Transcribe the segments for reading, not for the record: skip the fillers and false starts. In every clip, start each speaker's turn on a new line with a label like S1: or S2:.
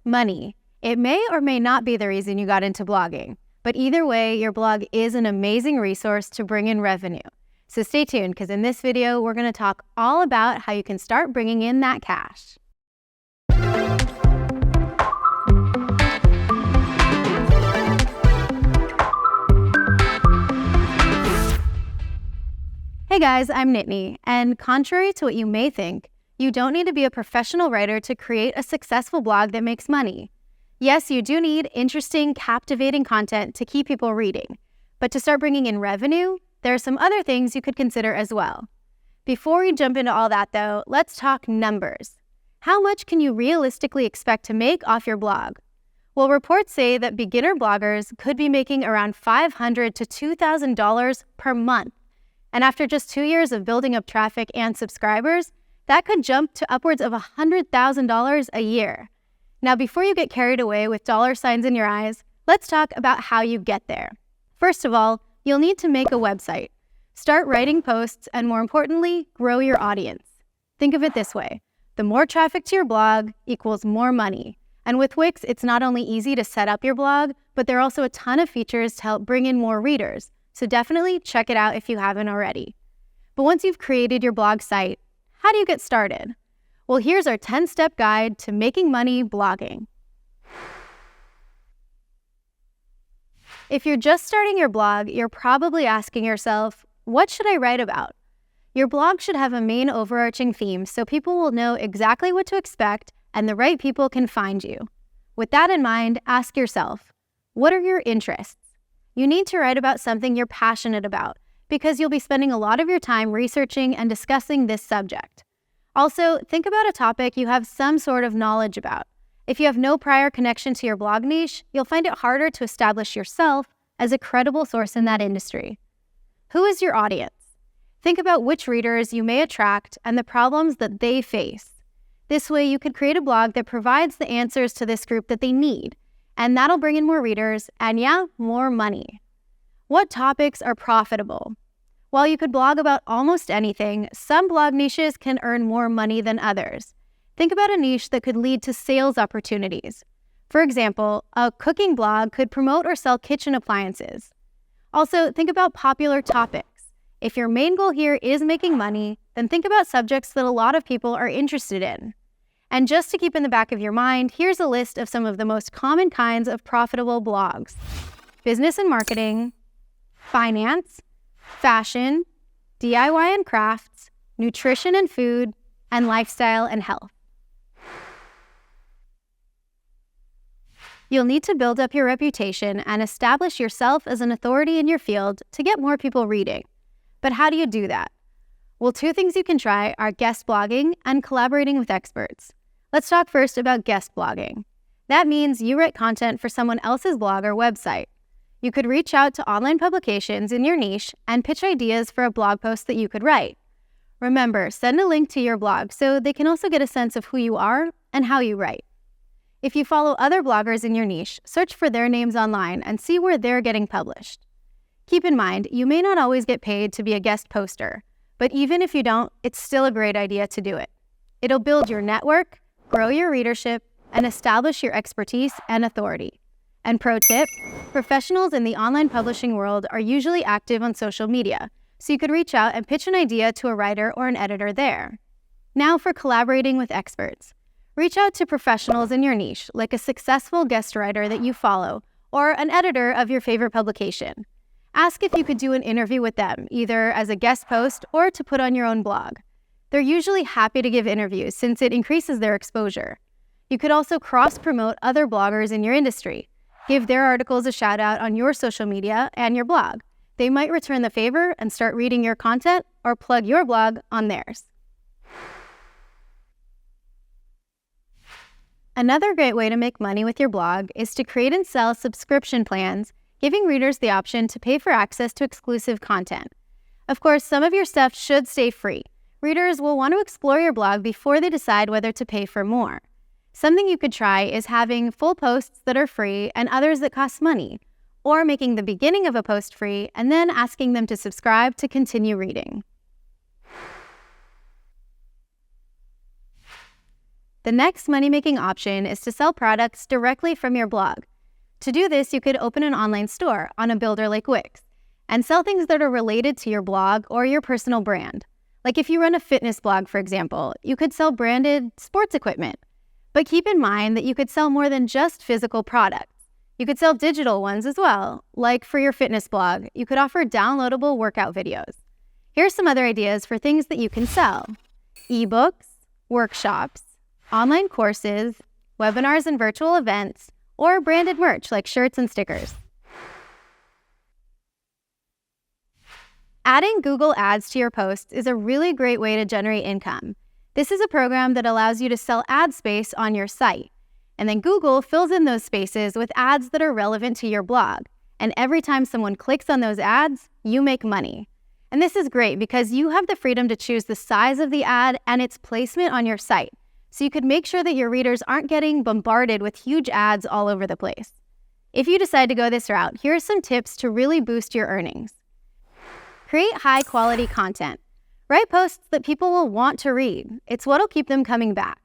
S1: Money. It may or may not be the reason you got into blogging, but either way, your blog is an amazing resource to bring in revenue. So stay tuned, because in this video, we're going to talk all about how you can start bringing in that cash. Hey guys, I'm Nittany, and contrary to what you may think, you don't need to be a professional writer to create a successful blog that makes money. Yes, you do need interesting, captivating content to keep people reading, but to start bringing in revenue, there are some other things you could consider as well. Before we jump into all that though, let's talk numbers. How much can you realistically expect to make off your blog? Well, reports say that beginner bloggers could be making around $500 to $2,000 per month. And after just 2 years of building up traffic and subscribers, that could jump to upwards of $100,000 a year. Now, before you get carried away with dollar signs in your eyes, let's talk about how you get there. First of all, you'll need to make a website. Start writing posts, and more importantly, grow your audience. Think of it this way. The more traffic to your blog equals more money. And with Wix, it's not only easy to set up your blog, but there are also a ton of features to help bring in more readers. So definitely check it out if you haven't already. But once you've created your blog site, how do you get started? Well, here's our 10-step guide to making money blogging. If you're just starting your blog, you're probably asking yourself, what should I write about? Your blog should have a main overarching theme so people will know exactly what to expect and the right people can find you. With that in mind, ask yourself, what are your interests? You need to write about something you're passionate about, because you'll be spending a lot of your time researching and discussing this subject. Also, think about a topic you have some sort of knowledge about. If you have no prior connection to your blog niche, you'll find it harder to establish yourself as a credible source in that industry. Who is your audience? Think about which readers you may attract and the problems that they face. This way, you could create a blog that provides the answers to this group that they need, and that'll bring in more readers and, yeah, more money. What topics are profitable? While you could blog about almost anything, some blog niches can earn more money than others. Think about a niche that could lead to sales opportunities. For example, a cooking blog could promote or sell kitchen appliances. Also, think about popular topics. If your main goal here is making money, then think about subjects that a lot of people are interested in. And just to keep in the back of your mind, here's a list of some of the most common kinds of profitable blogs: business and marketing, finance, fashion, DIY and crafts, nutrition and food, and lifestyle and health. You'll need to build up your reputation and establish yourself as an authority in your field to get more people reading. But how do you do that? Well, 2 things you can try are guest blogging and collaborating with experts. Let's talk first about guest blogging. That means you write content for someone else's blog or website. You could reach out to online publications in your niche and pitch ideas for a blog post that you could write. Remember, send a link to your blog so they can also get a sense of who you are and how you write. If you follow other bloggers in your niche, search for their names online and see where they're getting published. Keep in mind, you may not always get paid to be a guest poster, but even if you don't, it's still a great idea to do it. It'll build your network, grow your readership, and establish your expertise and authority. And pro tip, professionals in the online publishing world are usually active on social media, so you could reach out and pitch an idea to a writer or an editor there. Now for collaborating with experts. Reach out to professionals in your niche, like a successful guest writer that you follow, or an editor of your favorite publication. Ask if you could do an interview with them, either as a guest post or to put on your own blog. They're usually happy to give interviews since it increases their exposure. You could also cross-promote other bloggers in your industry. Give their articles a shout out on your social media and your blog. They might return the favor and start reading your content or plug your blog on theirs. Another great way to make money with your blog is to create and sell subscription plans, giving readers the option to pay for access to exclusive content. Of course, some of your stuff should stay free. Readers will want to explore your blog before they decide whether to pay for more. Something you could try is having full posts that are free and others that cost money, or making the beginning of a post free and then asking them to subscribe to continue reading. The next money-making option is to sell products directly from your blog. To do this, you could open an online store on a builder like Wix and sell things that are related to your blog or your personal brand. Like if you run a fitness blog, for example, you could sell branded sports equipment. But keep in mind that you could sell more than just physical products. You could sell digital ones as well. Like for your fitness blog, you could offer downloadable workout videos. Here's some other ideas for things that you can sell: ebooks, workshops, online courses, webinars and virtual events, or branded merch like shirts and stickers. Adding Google Ads to your posts is a really great way to generate income. This is a program that allows you to sell ad space on your site. And then Google fills in those spaces with ads that are relevant to your blog. And every time someone clicks on those ads, you make money. And this is great because you have the freedom to choose the size of the ad and its placement on your site. So you could make sure that your readers aren't getting bombarded with huge ads all over the place. If you decide to go this route, here are some tips to really boost your earnings. Create high-quality content. Write posts that people will want to read. It's what'll keep them coming back.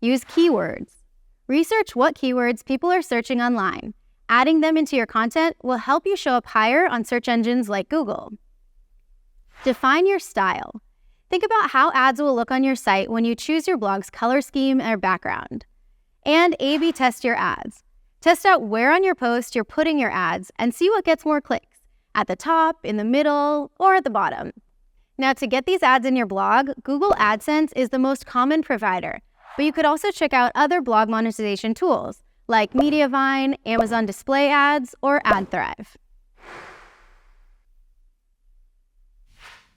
S1: Use keywords. Research what keywords people are searching online. Adding them into your content will help you show up higher on search engines like Google. Define your style. Think about how ads will look on your site when you choose your blog's color scheme or background. And A/B test your ads. Test out where on your post you're putting your ads and see what gets more clicks, at the top, in the middle, or at the bottom. Now, to get these ads in your blog, Google AdSense is the most common provider, but you could also check out other blog monetization tools like Mediavine, Amazon Display Ads, or Advertise.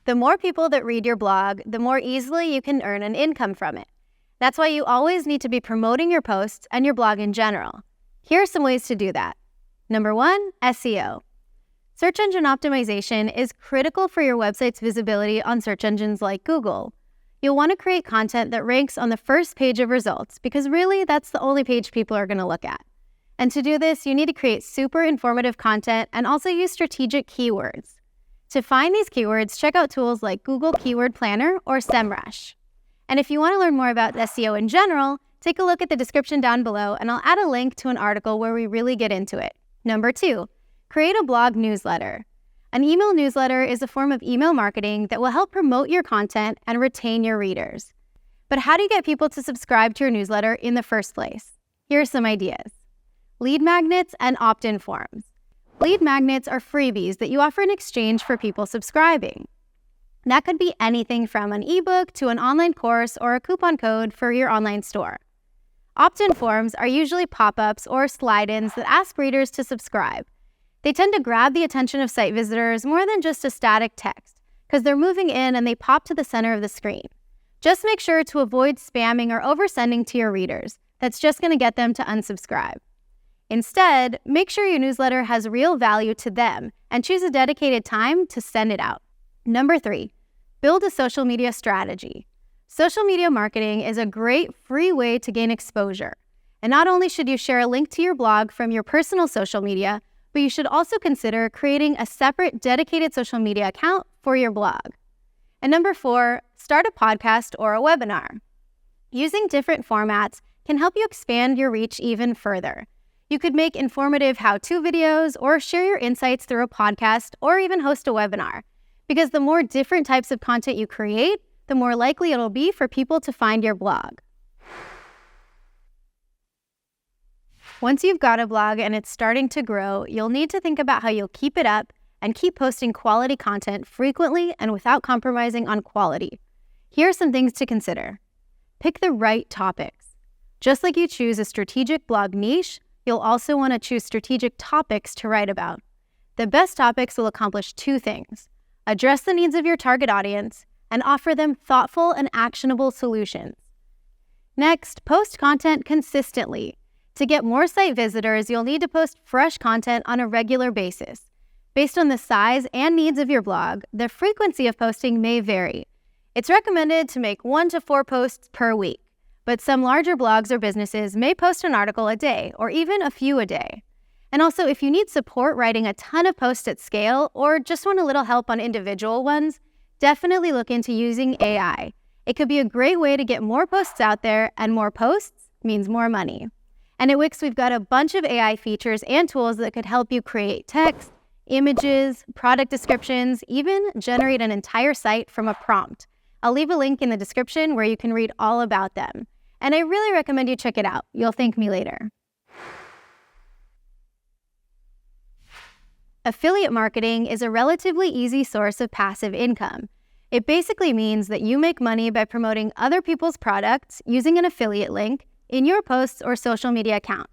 S1: The more people that read your blog, the more easily you can earn an income from it. That's why you always need to be promoting your posts and your blog in general. Here are some ways to do that. Number 1, SEO. Search engine optimization is critical for your website's visibility on search engines like Google. You'll want to create content that ranks on the first page of results because really that's the only page people are going to look at. And to do this, you need to create super informative content and also use strategic keywords. To find these keywords, check out tools like Google Keyword Planner or SEMrush. And if you want to learn more about SEO in general, take a look at the description down below and I'll add a link to an article where we really get into it. Number 2, create a blog newsletter. An email newsletter is a form of email marketing that will help promote your content and retain your readers. But how do you get people to subscribe to your newsletter in the first place? Here are some ideas. Lead magnets and opt-in forms. Lead magnets are freebies that you offer in exchange for people subscribing. That could be anything from an ebook to an online course or a coupon code for your online store. Opt-in forms are usually pop-ups or slide-ins that ask readers to subscribe. They tend to grab the attention of site visitors more than just a static text because they're moving in and they pop to the center of the screen. Just make sure to avoid spamming or oversending to your readers. That's just going to get them to unsubscribe. Instead, make sure your newsletter has real value to them and choose a dedicated time to send it out. Number 3, build a social media strategy. Social media marketing is a great free way to gain exposure. And not only should you share a link to your blog from your personal social media, but you should also consider creating a separate dedicated social media account for your blog. And number 4, start a podcast or a webinar. Using different formats can help you expand your reach even further. You could make informative how-to videos or share your insights through a podcast or even host a webinar. Because the more different types of content you create, the more likely it'll be for people to find your blog. Once you've got a blog and it's starting to grow, you'll need to think about how you'll keep it up and keep posting quality content frequently and without compromising on quality. Here are some things to consider. Pick the right topics. Just like you choose a strategic blog niche, you'll also want to choose strategic topics to write about. The best topics will accomplish 2 things: address the needs of your target audience and offer them thoughtful and actionable solutions. Next, post content consistently. To get more site visitors, you'll need to post fresh content on a regular basis. Based on the size and needs of your blog, the frequency of posting may vary. It's recommended to make 1 to 4 posts per week, but some larger blogs or businesses may post an article a day or even a few a day. And also, if you need support writing a ton of posts at scale or just want a little help on individual ones, definitely look into using AI. It could be a great way to get more posts out there, and more posts means more money. And at Wix, we've got a bunch of AI features and tools that could help you create text, images, product descriptions, even generate an entire site from a prompt. I'll leave a link in the description where you can read all about them. And I really recommend you check it out. You'll thank me later. Affiliate marketing is a relatively easy source of passive income. It basically means that you make money by promoting other people's products using an affiliate link in your posts or social media account.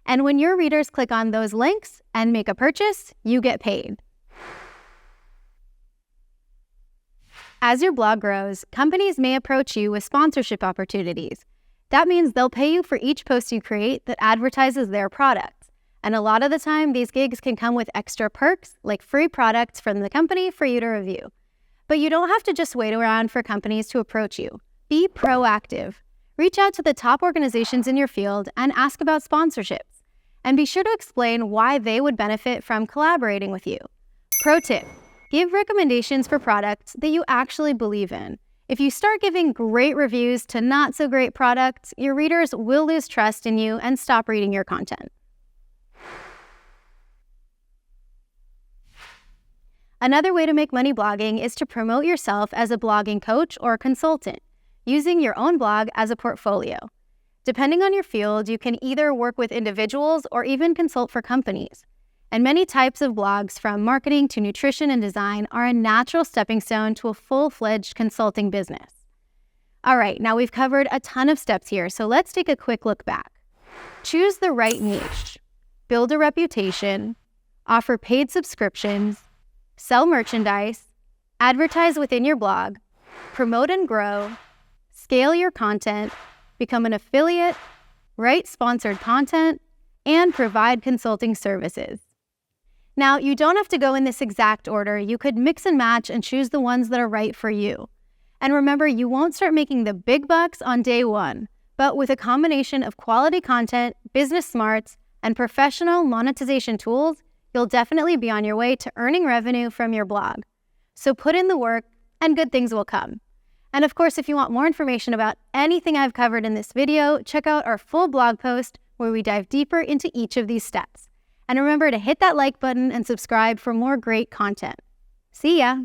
S1: And when your readers click on those links and make a purchase, you get paid. As your blog grows, companies may approach you with sponsorship opportunities. That means they'll pay you for each post you create that advertises their products. And a lot of the time, these gigs can come with extra perks, like free products from the company for you to review. But you don't have to just wait around for companies to approach you. Be proactive. Reach out to the top organizations in your field and ask about sponsorships. And be sure to explain why they would benefit from collaborating with you. Pro tip: give recommendations for products that you actually believe in. If you start giving great reviews to not so great products, your readers will lose trust in you and stop reading your content. Another way to make money blogging is to promote yourself as a blogging coach or consultant, using your own blog as a portfolio. Depending on your field, you can either work with individuals or even consult for companies. And many types of blogs, from marketing to nutrition and design, are a natural stepping stone to a full-fledged consulting business. All right, now we've covered a ton of steps here, so let's take a quick look back. Choose the right niche, build a reputation, offer paid subscriptions, sell merchandise, advertise within your blog, promote and grow, scale your content, become an affiliate, write sponsored content, and provide consulting services. Now, you don't have to go in this exact order. You could mix and match and choose the ones that are right for you. And remember, you won't start making the big bucks on day one, but with a combination of quality content, business smarts, and professional monetization tools, you'll definitely be on your way to earning revenue from your blog. So put in the work, and good things will come. And of course, if you want more information about anything I've covered in this video, check out our full blog post where we dive deeper into each of these steps. And remember to hit that like button and subscribe for more great content. See ya!